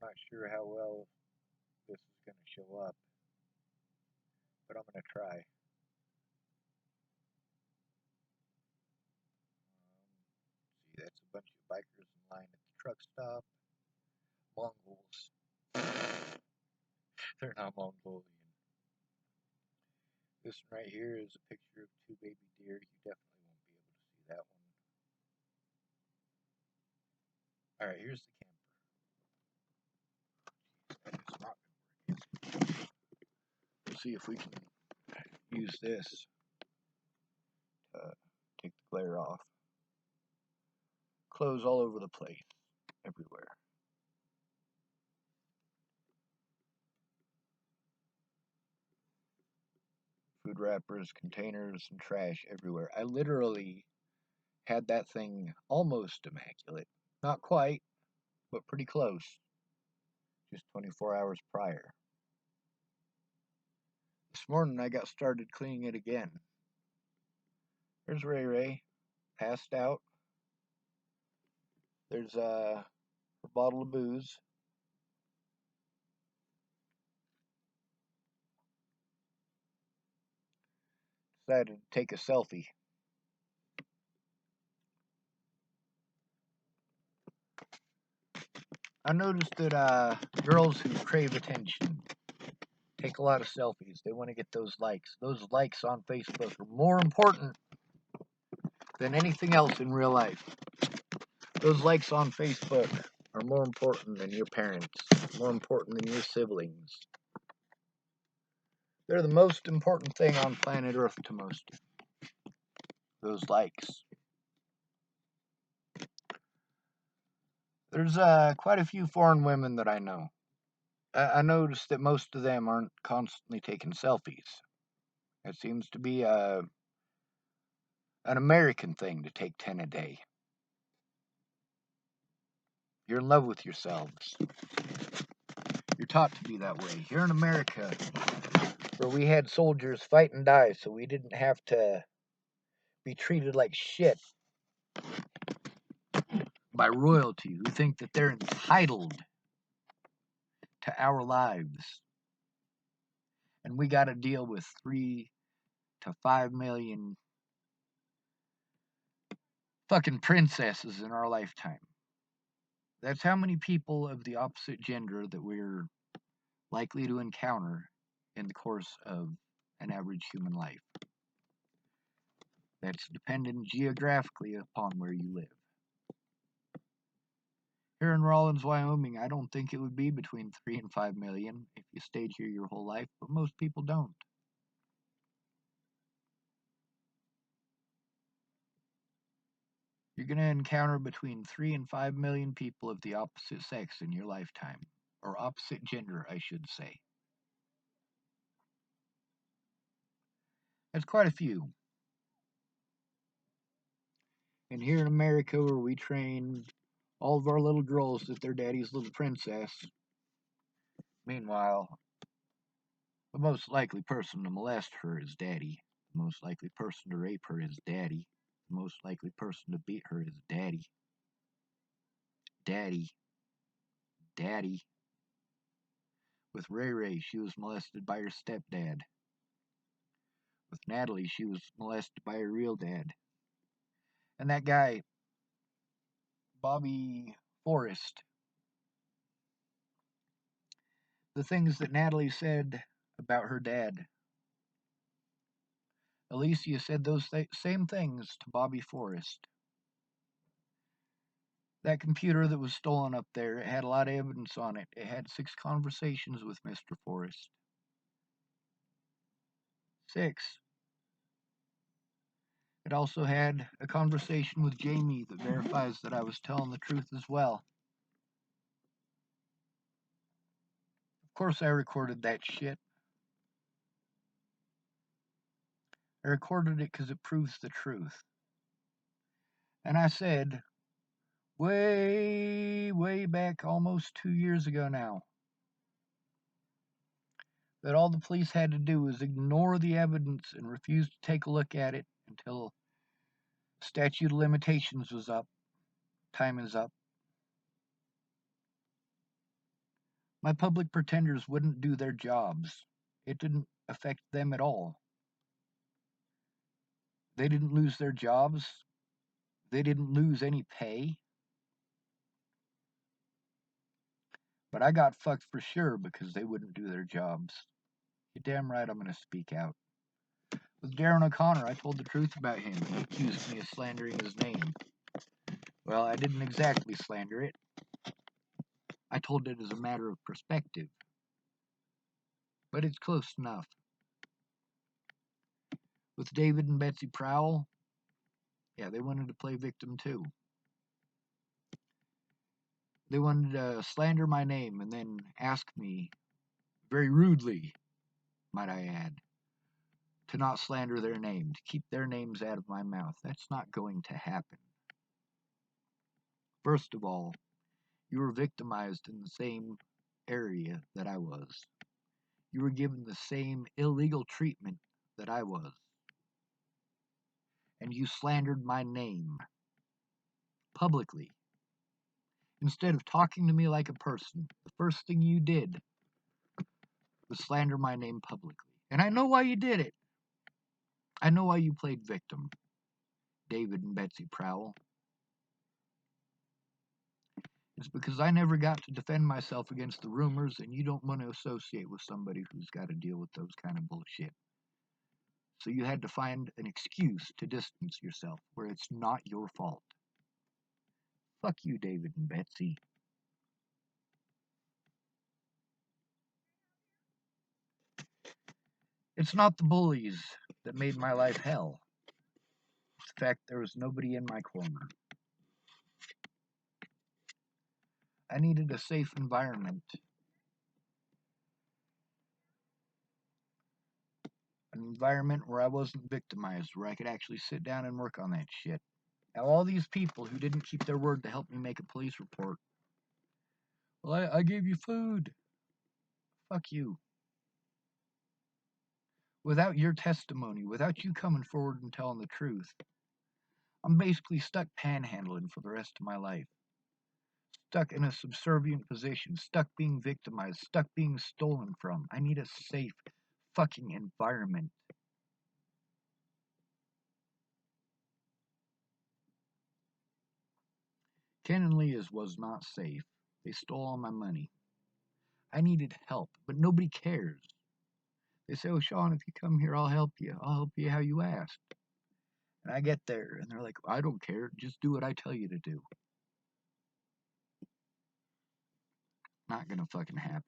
I'm not sure how well this is going to show up, but I'm going to try. See, that's a bunch of bikers in line at the truck stop. Mongols. They're not Mongolian. This one right here is a picture of two baby deer. You definitely won't be able to see that one. Alright, here's the camper. That is not going to work. We'll see if we can use this to take the glare off. Clothes all over the place, everywhere. Food wrappers, containers, and trash everywhere. I literally had that thing almost immaculate. Not quite, but pretty close. Just 24 hours prior. This morning I got started cleaning it again. There's Ray Ray, passed out. There's a bottle of booze. Decided to take a selfie. I noticed that girls who crave attention take a lot of selfies. They want to get those likes. Those likes on Facebook are more important than anything else in real life. Those likes on Facebook are more important than your parents, more important than your siblings. They're the most important thing on planet Earth to most. Those likes. There's quite a few foreign women that I know. I noticed that most of them aren't constantly taking selfies. It seems to be an American thing to take 10 a day. You're in love with yourselves. You're taught to be that way. Here in America, where we had soldiers fight and die so we didn't have to be treated like shit by royalty who think that they're entitled to our lives. And we got to deal with 3 to 5 million fucking princesses in our lifetime. That's how many people of the opposite gender that we're likely to encounter in the course of an average human life. That's dependent geographically upon where you live. Here in Rawlins, Wyoming, I don't think it would be between 3 and 5 million if you stayed here your whole life, but most people don't. You're going to encounter between 3 and 5 million people of the opposite sex in your lifetime, or opposite gender, I should say. That's quite a few. And here in America, where we train all of our little girls that they're daddy's little princess, meanwhile, the most likely person to molest her is daddy. The most likely person to rape her is daddy. The most likely person to beat her is daddy. Daddy. Daddy. With Ray Ray, she was molested by her stepdad. With Natalie, she was molested by her real dad. And that guy, Bobby Forrest, the things that Natalie said about her dad, Alicia said those same things to Bobby Forrest. That computer that was stolen up there, it had a lot of evidence on it. It had 6 conversations with Mr. Forrest. 6. It also had a conversation with Jamie that verifies that I was telling the truth as well. Of course I recorded that shit. I recorded it because it proves the truth. And I said, way back, almost 2 years ago now, that all the police had to do was ignore the evidence and refuse to take a look at it until statute of limitations was up. Time is up. My public pretenders wouldn't do their jobs. It didn't affect them at all. They didn't lose their jobs. They didn't lose any pay. But I got fucked for sure because they wouldn't do their jobs. You're damn right I'm going to speak out. With Darren O'Connor, I told the truth about him. He accused me of slandering his name. Well, I didn't exactly slander it. I told it as a matter of perspective. But it's close enough. With David and Betsy Prowell, yeah, they wanted to play victim too. They wanted to slander my name and then ask me, very rudely, might I add, to not slander their name, to keep their names out of my mouth. That's not going to happen. First of all, you were victimized in the same area that I was. You were given the same illegal treatment that I was. And you slandered my name publicly. Instead of talking to me like a person, the first thing you did was slander my name publicly. And I know why you did it. I know why you played victim, David and Betsy Prowell. It's because I never got to defend myself against the rumors, and you don't want to associate with somebody who's got to deal with those kind of bullshit. So you had to find an excuse to distance yourself where it's not your fault. Fuck you, David and Betsy. It's not the bullies that made my life hell. It's the fact there was nobody in my corner. I needed a safe environment. An environment where I wasn't victimized, where I could actually sit down and work on that shit. Now, all these people who didn't keep their word to help me make a police report. Well, I gave you food. Fuck you. Without your testimony, without you coming forward and telling the truth, I'm basically stuck panhandling for the rest of my life. Stuck in a subservient position, stuck being victimized, stuck being stolen from. I need a safe fucking environment. Ken and Leah's was not safe. They stole all my money. I needed help, but nobody cares. They say, oh, Sean, if you come here, I'll help you. I'll help you how you asked. And I get there, and they're like, I don't care. Just do what I tell you to do. Not gonna fucking happen.